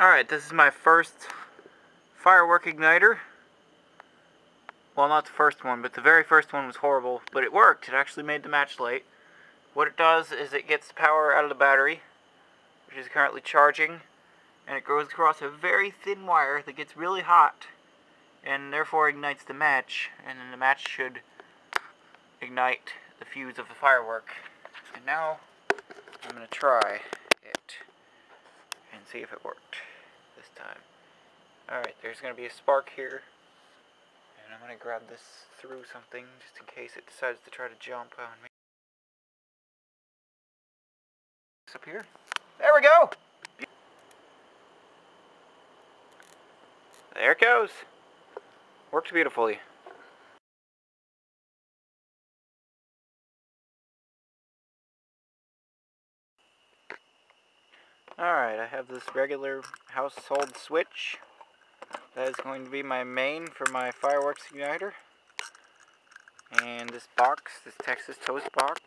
Alright, this is my first firework igniter. Well, not the first one, but the very first one was horrible, but it worked. It actually made the match light. What it does is it gets the power out of the battery, which is currently charging, and it goes across a very thin wire that gets really hot, and therefore ignites the match, and then the match should ignite the fuse of the firework. And now, I'm going to try it and see if it worked this time. Alright, there's going to be a spark here, and I'm going to grab this through something just in case it decides to try to jump on me. Up here. There we go! There it goes! Worked beautifully. Alright, I have this regular household switch. That is going to be my main for my fireworks igniter. And this box, this Texas Toast box,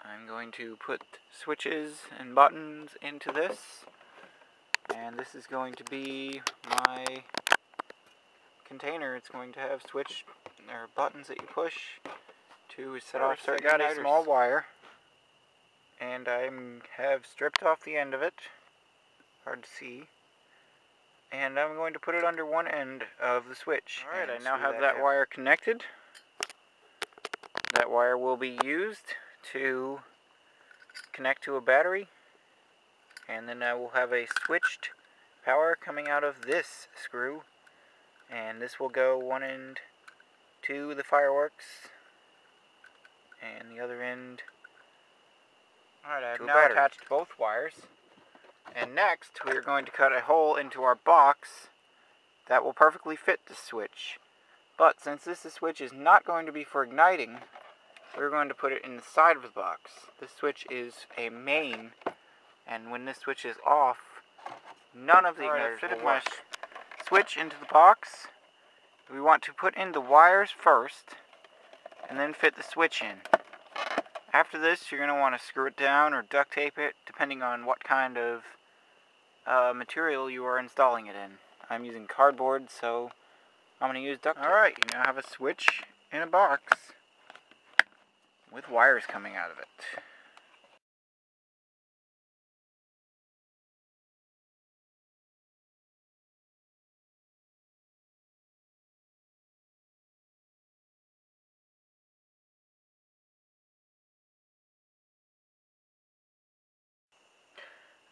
I'm going to put switches and buttons into this. And this is going to be my container. It's going to have switch or buttons that you push to set off certain igniters. I got a small wire, and I have stripped off the end of it. Hard to see. And I'm going to put it under one end of the switch. Alright, I now have that wire connected. That wire will be used to connect to a battery. And then I will have a switched power coming out of this screw. And this will go one end to the fireworks, and the other end Alright, I've now attached both wires. And next, we are going to cut a hole into our box that will perfectly fit the switch. But since this switch is not going to be for igniting, we're going to put it in the side of the box. This switch is a main, and when this switch is off, none of the igniters will work. Switch into the box. We want to put in the wires first, and then fit the switch in. After this, you're going to want to screw it down or duct tape it, depending on what kind of material you are installing it in. I'm using cardboard, so I'm going to use duct tape. Alright, you now have a switch in a box with wires coming out of it.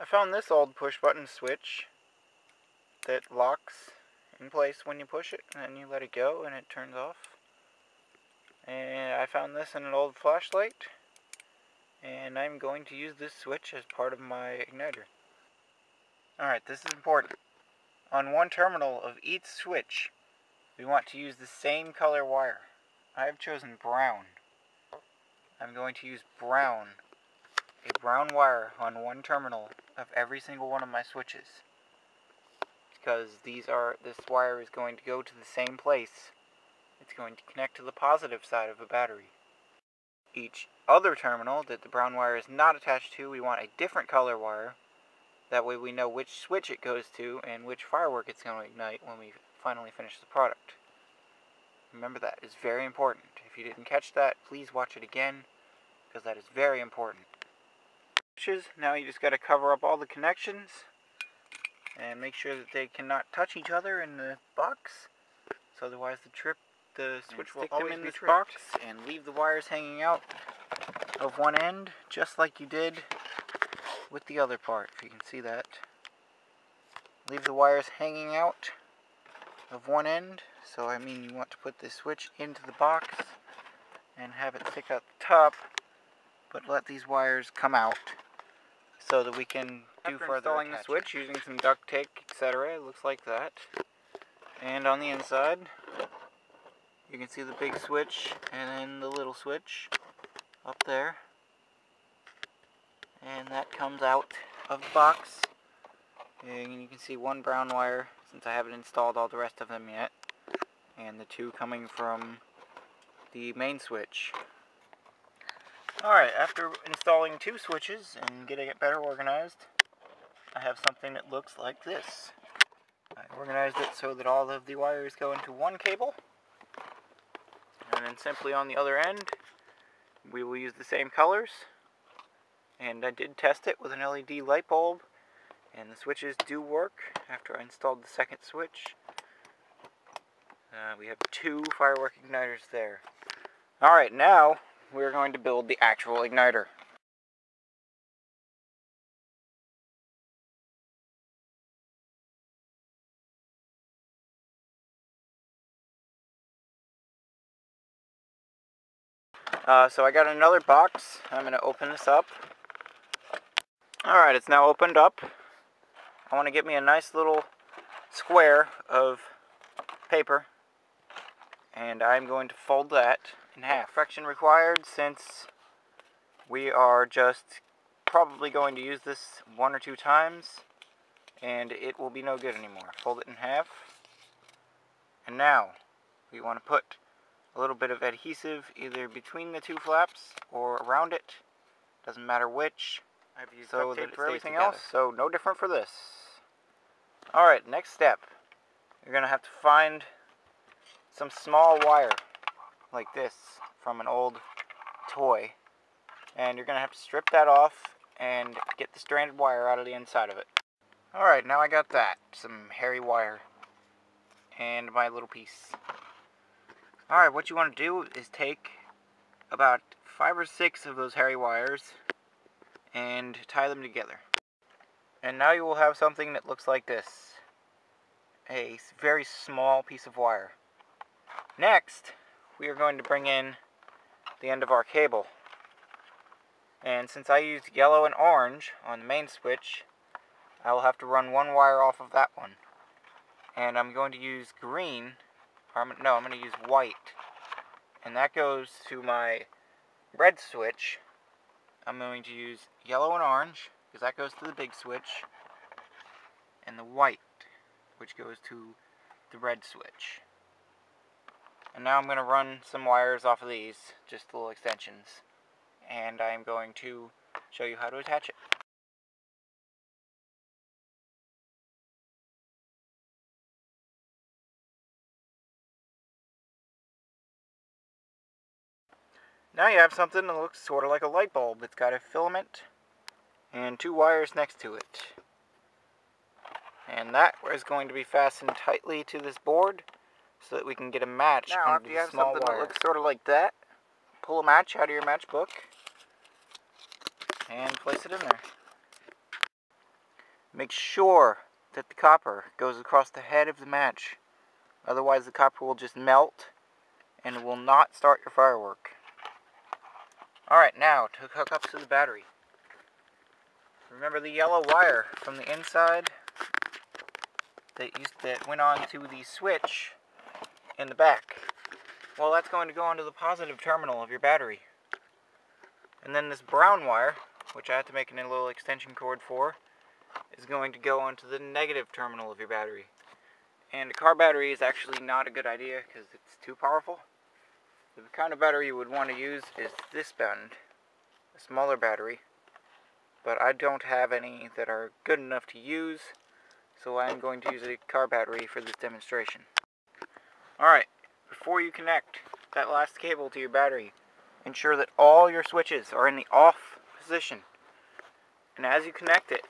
I found this old push button switch that locks in place when you push it, and then you let it go and it turns off. And I found this in an old flashlight, and I'm going to use this switch as part of my igniter. Alright, this is important. On one terminal of each switch, we want to use the same color wire. I have chosen brown. I'm going to use a brown wire on one terminal of every single one of my switches, because this wire is going to go to the same place. It's going to connect to the positive side of a battery. Each other terminal that the brown wire is not attached to, we want a different color wire. That way we know which switch it goes to and which firework it's going to ignite when we finally finish the product. Remember, that is very important. If you didn't catch that, please watch it again, because that is very important. Now you just got to cover up all the connections and make sure that they cannot touch each other in the box, so otherwise the switch will always be in this box, and leave the wires hanging out of one end, just like you did with the other part, if you can see that. Leave the wires hanging out of one end, so I mean you want to put this switch into the box and have it stick out the top, but let these wires come out so that we can do further installing the switch using some duct tape, etc. It looks like that. And on the inside, you can see the big switch and then the little switch up there. And that comes out of the box. And you can see one brown wire, since I haven't installed all the rest of them yet, and the two coming from the main switch. Alright, after installing two switches and getting it better organized, I have something that looks like this. I organized it so that all of the wires go into one cable, and then simply on the other end we will use the same colors. And I did test it with an LED light bulb, and the switches do work after I installed the second switch. We have 2 firework igniters there. Alright, now we're going to build the actual igniter. So I got another box. I'm going to open this up. Alright, it's now opened up. I want to get me a nice little square of paper, and I'm going to fold that in half. Friction required, since we are just probably going to use this 1 or 2 times, and it will be no good anymore. Fold it in half. And now we want to put a little bit of adhesive either between the 2 flaps or around it. Doesn't matter which. I've used duct tape for everything else, so no different for this. Alright, next step. You're going to have to find some small wire like this from an old toy. And you're going to have to strip that off and get the stranded wire out of the inside of it. Alright, now I got that. Some hairy wire. And my little piece. Alright, what you want to do is take about 5 or 6 of those hairy wires and tie them together. And now you will have something that looks like this. A very small piece of wire. Next, we are going to bring in the end of our cable. And since I used yellow and orange on the main switch, I will have to run 1 wire off of that one. And I'm going to use green, I'm going to use white. And that goes to my red switch. I'm going to use yellow and orange, because that goes to the big switch. And the white, which goes to the red switch. And now I'm going to run some wires off of these, just little extensions. And I'm going to show you how to attach it. Now you have something that looks sort of like a light bulb. It's got a filament and 2 wires next to it. And that is going to be fastened tightly to this board so that we can get a match now, into the small wire. That looks sort of like that. Pull a match out of your matchbook and place it in there. Make sure that the copper goes across the head of the match. Otherwise the copper will just melt and it will not start your firework. Alright, now to hook up to the battery. Remember the yellow wire from the inside that went on to the switch in the back? Well, that's going to go onto the positive terminal of your battery. And then this brown wire, which I have to make a little extension cord for, is going to go onto the negative terminal of your battery. And a car battery is actually not a good idea because it's too powerful. The kind of battery you would want to use is this bend, a smaller battery. But I don't have any that are good enough to use, so I'm going to use a car battery for this demonstration. Alright, before you connect that last cable to your battery, ensure that all your switches are in the off position. And as you connect it,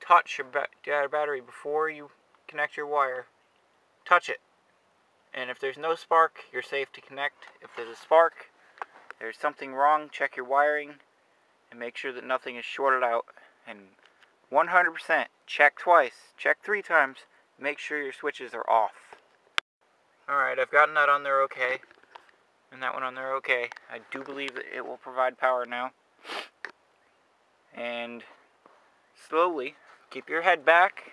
touch your battery before you connect your wire. Touch it. And if there's no spark, you're safe to connect. If there's a spark, there's something wrong, check your wiring and make sure that nothing is shorted out. And 100% check twice, check 3 times, make sure your switches are off. Alright, I've gotten that on there okay, and that one on there okay. I do believe that it will provide power now. And slowly, keep your head back.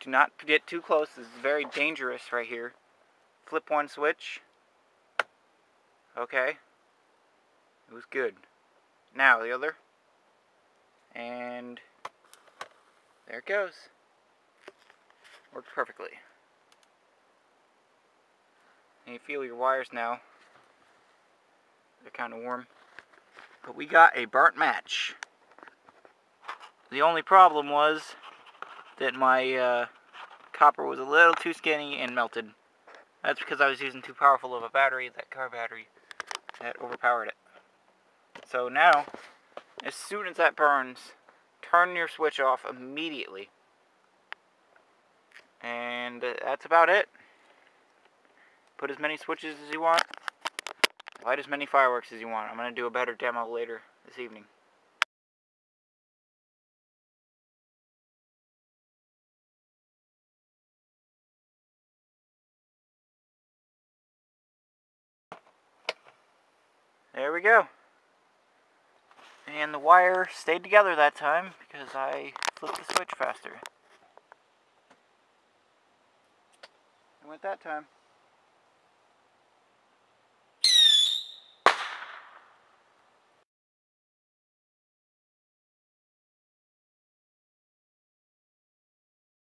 Do not get too close, this is very dangerous right here. Flip one switch. Okay. It was good. Now the other. And there it goes. Worked perfectly. And you feel your wires now. They're kind of warm. But we got a burnt match. The only problem was that my copper was a little too skinny and melted. That's because I was using too powerful of a battery, that car battery, that overpowered it. So now, as soon as that burns, turn your switch off immediately. And that's about it. Put as many switches as you want. Light as many fireworks as you want. I'm going to do a better demo later this evening. There we go. And the wire stayed together that time because I flipped the switch faster. It went that time.